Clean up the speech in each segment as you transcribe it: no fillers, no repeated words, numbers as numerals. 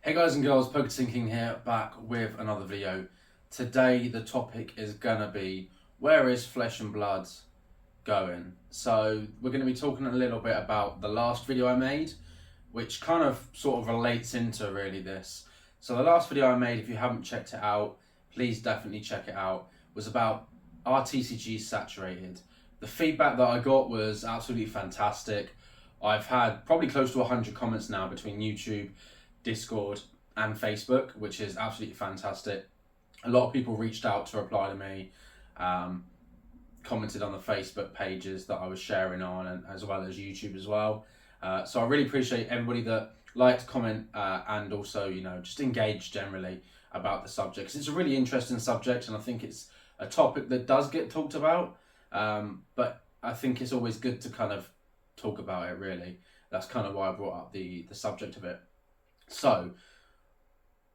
Hey guys and girls, Poker Thinking here, back with another video. Today the topic is gonna be, where is Flesh and Blood going? So we're gonna be talking a little bit about the last video I made, which kind of sort of relates into really this. So the last video I made, if you haven't checked it out, please definitely check it out, was about, are TCGs saturated? The feedback that I got was absolutely fantastic. I've had probably close to 100 comments now between YouTube, Discord and Facebook, which is absolutely fantastic. A lot of people reached out to reply to me, commented on the Facebook pages that I was sharing on, and as well as YouTube as well. So I really appreciate everybody that liked, comment, and also, just engage generally about the subject. 'Cause it's a really interesting subject, and I think it's a topic that does get talked about. But I think it's always good to kind of talk about it, really. That's kind of why I brought up the subject of it. So,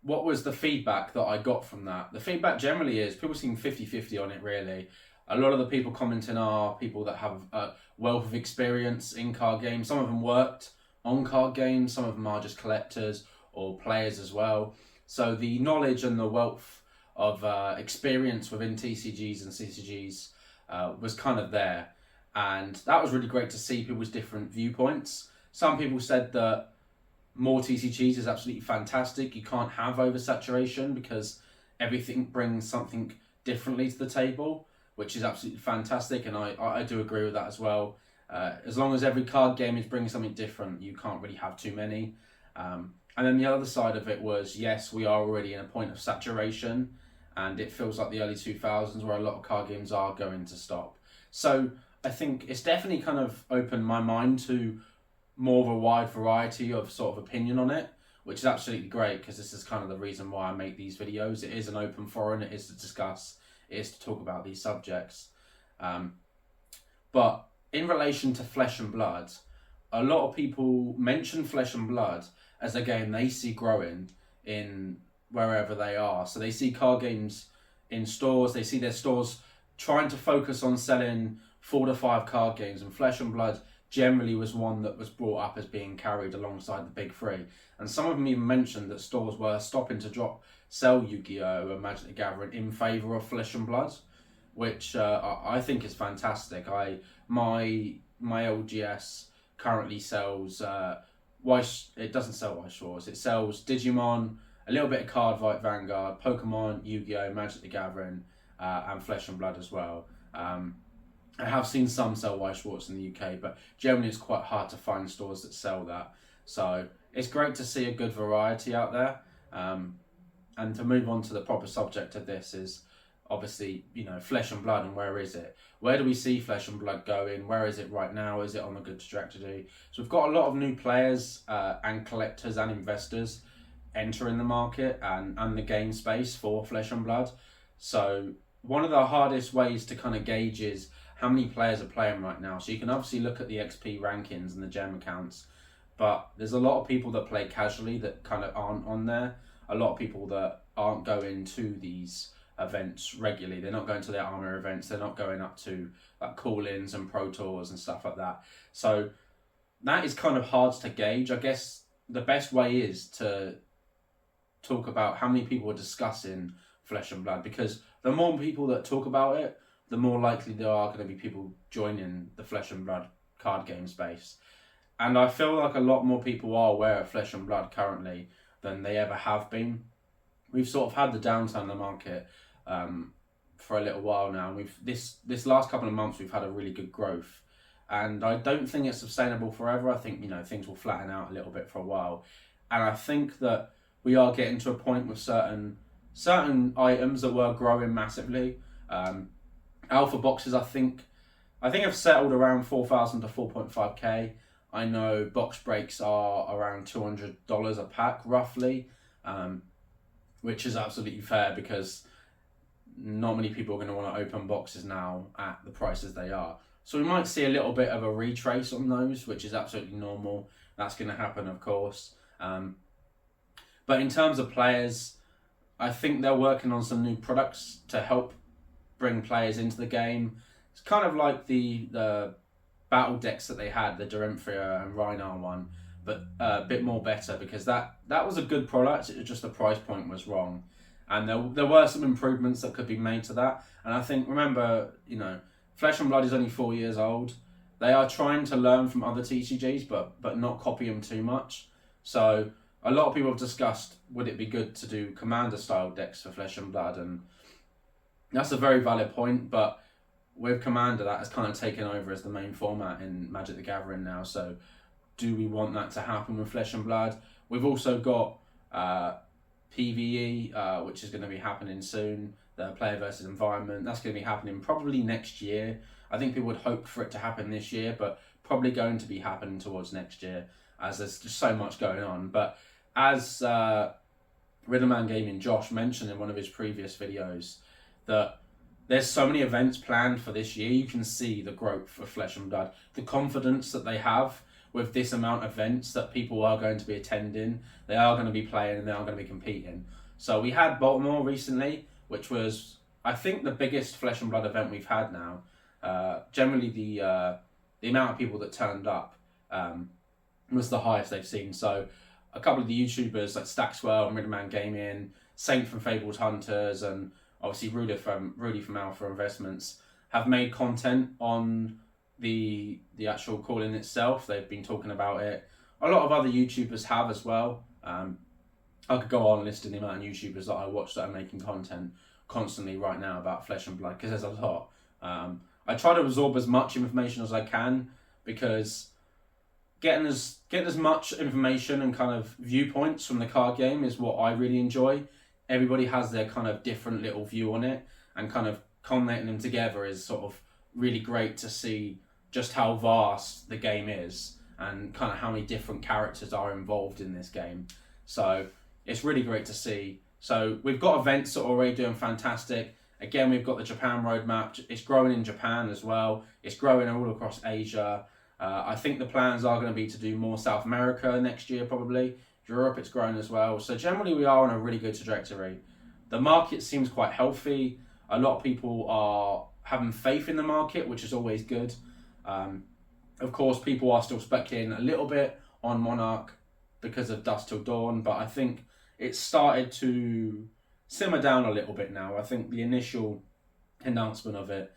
what was the feedback that I got from that? The feedback generally is people seem 50-50 on it, really. A lot of the people commenting are people that have a wealth of experience in card games. Some of them worked on card games, some of them are just collectors or players as well. So the knowledge and the wealth of experience within TCGs and CCGs was kind of there. And that was really great to see people's different viewpoints. Some people said that more TCGs is absolutely fantastic. You can't have oversaturation because everything brings something differently to the table, which is absolutely fantastic, and I do agree with that as well. As long as every card game is bringing something different, you can't really have too many. And then the other side of it was, yes, we are already in a point of saturation, and it feels like the early 2000s where a lot of card games are going to stop. So I think it's definitely kind of opened my mind to more of a wide variety of sort of opinion on it, which is absolutely great, because this is kind of the reason why I make these videos. It is an open forum, it is to discuss, it is to talk about these subjects. But in relation to Flesh and Blood, a lot of people mention Flesh and Blood as a game they see growing in wherever they are. So they see card games in stores, they see their stores trying to focus on selling 4 to 5 card games, and Flesh and Blood generally was one that was brought up as being carried alongside the big three. And some of them even mentioned that stores were stopping to sell Yu-Gi-Oh! And Magic the Gathering in favour of Flesh and Blood, which I think is fantastic. My LGS currently sells, it doesn't sell White Shores, it sells Digimon, a little bit of Cardfight Vanguard, Pokemon, Yu-Gi-Oh! Magic the Gathering, and Flesh and Blood as well. I have seen some sell White Schwartz in the UK, but generally it's quite hard to find stores that sell that. So it's great to see a good variety out there. And to move on to the proper subject of this is obviously, Flesh and Blood, and where is it? Where do we see Flesh and Blood going? Where is it right now? Is it on a good trajectory? So we've got a lot of new players and collectors and investors entering the market and the game space for Flesh and Blood. So one of the hardest ways to kind of gauge is how many players are playing right now. So you can obviously look at the XP rankings and the gem accounts, but there's a lot of people that play casually that kind of aren't on there. A lot of people that aren't going to these events regularly. They're not going to their armor events. They're not going up to like call-ins and pro tours and stuff like that. So that is kind of hard to gauge. I guess the best way is to talk about how many people are discussing Flesh and Blood, because the more people that talk about it, the more likely there are going to be people joining the Flesh and Blood card game space. And I feel like a lot more people are aware of Flesh and Blood currently than they ever have been. We've sort of had the downturn in the market for a little while now. This last couple of months we've had a really good growth, and I don't think it's sustainable forever. I think things will flatten out a little bit for a while, and I think that we are getting to a point with certain items that were growing massively. Alpha boxes, I think have settled around 4,000 to 4.5k. I know box breaks are around $200 a pack roughly, which is absolutely fair because not many people are going to want to open boxes now at the prices they are. So we might see a little bit of a retrace on those, which is absolutely normal. That's going to happen, of course. But in terms of players, I think they're working on some new products to help bring players into the game. It's kind of like the battle decks that they had, the Duremphria and Rhinar one, but a bit more better, because that was a good product. It was just the price point was wrong, and there were some improvements that could be made to that. And I think, remember, Flesh and Blood is only 4 years old. They are trying to learn from other TCGs, but not copy them too much. So a lot of people have discussed, would it be good to do Commander style decks for Flesh and Blood, and that's a very valid point. But with Commander, that has kind of taken over as the main format in Magic the Gathering now. So do we want that to happen with Flesh and Blood? We've also got PvE, which is going to be happening soon. The player versus environment, that's going to be happening probably next year. I think people would hope for it to happen this year, but probably going to be happening towards next year, as there's just so much going on. But as Riddleman Gaming Josh mentioned in one of his previous videos, that there's so many events planned for this year. You can see the growth of Flesh and Blood, the confidence that they have with this amount of events that people are going to be attending. They are going to be playing and they are going to be competing. So we had Baltimore recently, which was, I think, the biggest Flesh and Blood event we've had now. Generally, the amount of people that turned up was the highest they've seen. So a couple of the YouTubers like Stackswell and Riddleman Gaming, Saint from Fabled Hunters, and obviously Rudy from Alpha Investments have made content on the actual call-in itself. They've been talking about it. A lot of other YouTubers have as well. I could go on listing the amount of YouTubers that I watch that are making content constantly right now about Flesh and Blood, because there's a lot. I try to absorb as much information as I can, because getting as much information and kind of viewpoints from the card game is what I really enjoy. Everybody has their kind of different little view on it, and kind of culminating them together is sort of really great to see just how vast the game is and kind of how many different characters are involved in this game. So it's really great to see. So we've got events that are already doing fantastic. Again, we've got the Japan roadmap. It's growing in Japan as well. It's growing all across Asia. I think the plans are going to be to do more South America next year, probably. Europe, it's growing as well. So generally, we are on a really good trajectory. The market seems quite healthy. A lot of people are having faith in the market, which is always good. Of course, people are still speculating a little bit on Monarch because of Dusk Till Dawn, but I think it's started to simmer down a little bit now. I think the initial announcement of it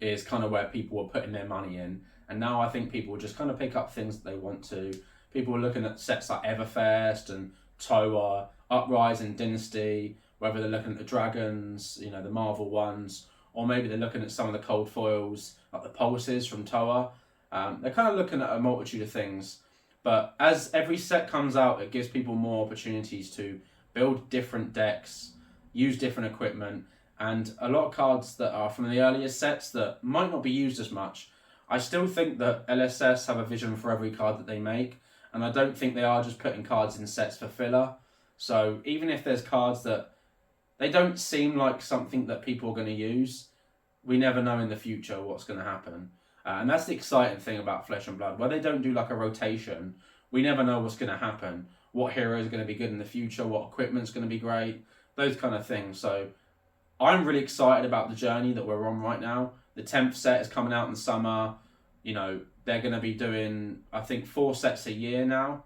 is kind of where people were putting their money in, and now I think people will just kind of pick up things that they want to. People are looking at sets like Everfest and Toa, Uprising, Dynasty, whether they're looking at the Dragons, the Marvel ones, or maybe they're looking at some of the cold foils, like the Pulses from Toa. They're kind of looking at a multitude of things. But as every set comes out, it gives people more opportunities to build different decks, use different equipment, and a lot of cards that are from the earlier sets that might not be used as much. I still think that LSS have a vision for every card that they make, and I don't think they are just putting cards in sets for filler. So even if there's cards that they don't seem like something that people are going to use, we never know in the future what's going to happen. And that's the exciting thing about Flesh and Blood. Where they don't do like a rotation, we never know what's going to happen. What heroes are going to be good in the future, what equipment's going to be great, those kind of things. So I'm really excited about the journey that we're on right now. The 10th set is coming out in summer. They're going to be doing, I think, 4 sets a year now.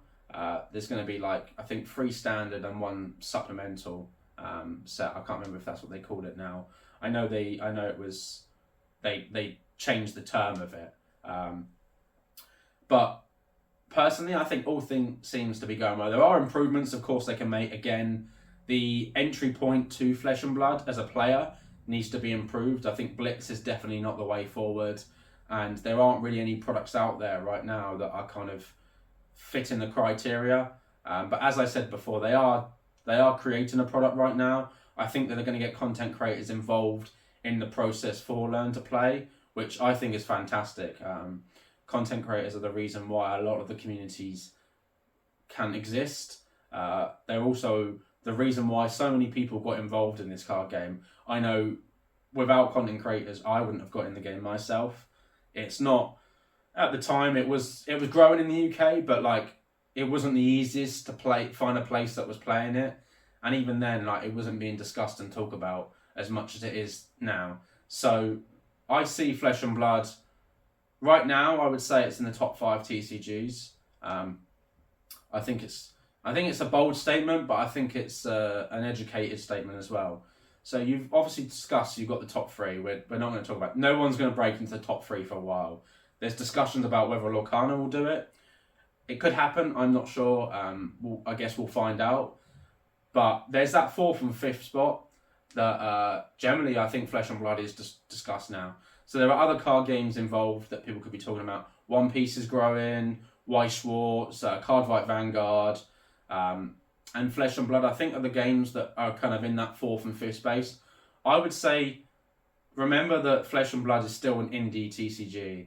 There's going to be I think 3 standard and 1 supplemental set. I can't remember if that's what they called it now. I know it was, they changed the term of it. But personally, I think all things seems to be going well. There are improvements, of course, they can make. Again, the entry point to Flesh and Blood as a player needs to be improved. I think Blitz is definitely not the way forward, and there aren't really any products out there right now that are kind of fitting the criteria. But as I said before, they are creating a product right now. I think that they're going to get content creators involved in the process for Learn to Play, which I think is fantastic. Content creators are the reason why a lot of the communities can exist. They're also the reason why so many people got involved in this card game. I know without content creators, I wouldn't have got in the game myself. It's not, at the time, it was growing in the UK, but it wasn't the easiest to find a place that was playing it. And even then, it wasn't being discussed and talked about as much as it is now. So I see Flesh and Blood right now. I would say it's in the top 5 TCGs. I think it's a bold statement, but I think it's an educated statement as well. So you've obviously discussed, you've got the top three. We're not going to talk about, no one's going to break into the top three for a while. There's discussions about whether Lorcana will do it. It could happen, I'm not sure. I guess we'll find out. But there's that fourth and fifth spot that generally I think Flesh and Blood is discussed now. So there are other card games involved that people could be talking about. One Piece is growing, Weiss Schwarz, Cardfight Vanguard, and Flesh and Blood, I think, are the games that are kind of in that fourth and fifth space. I would say, remember that Flesh and Blood is still an indie TCG.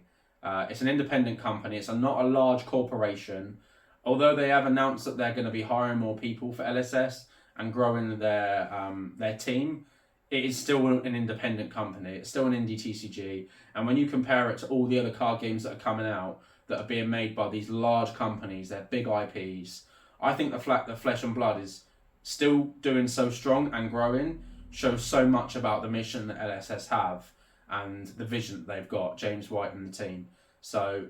It's an independent company. It's not a large corporation. Although they have announced that they're going to be hiring more people for LSS and growing their team, it is still an independent company. It's still an indie TCG. And when you compare it to all the other card games that are coming out that are being made by these large companies, they're big IPs, I think the Flesh and Blood is still doing so strong and growing, shows so much about the mission that LSS have and the vision that they've got, James White and the team. So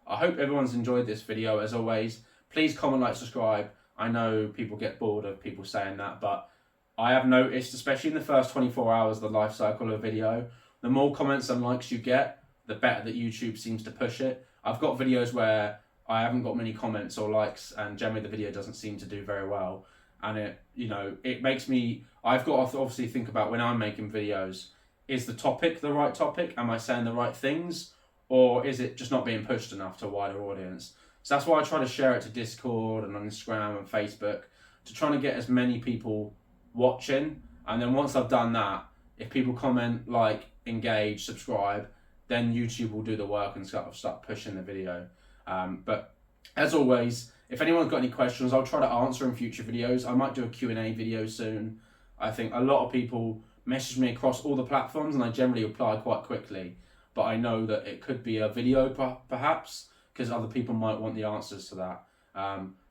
I hope everyone's enjoyed this video. As always, please comment, like, subscribe. I know people get bored of people saying that, but I have noticed, especially in the first 24 hours of the life cycle of a video, the more comments and likes you get, the better that YouTube seems to push it. I've got videos where I haven't got many comments or likes, and generally the video doesn't seem to do very well. And it makes me, I've got to obviously think about when I'm making videos, is the topic the right topic? Am I saying the right things? Or is it just not being pushed enough to a wider audience? So that's why I try to share it to Discord and on Instagram and Facebook, to try to get as many people watching. And then once I've done that, if people comment, like, engage, subscribe, then YouTube will do the work and start pushing the video. But as always, if anyone's got any questions, I'll try to answer in future videos. I might do a Q&A video soon. I think a lot of people message me across all the platforms and I generally reply quite quickly. But I know that it could be a video perhaps, because other people might want the answers to that.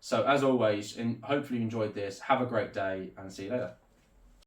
So as always, hopefully you enjoyed this. Have a great day and see you later.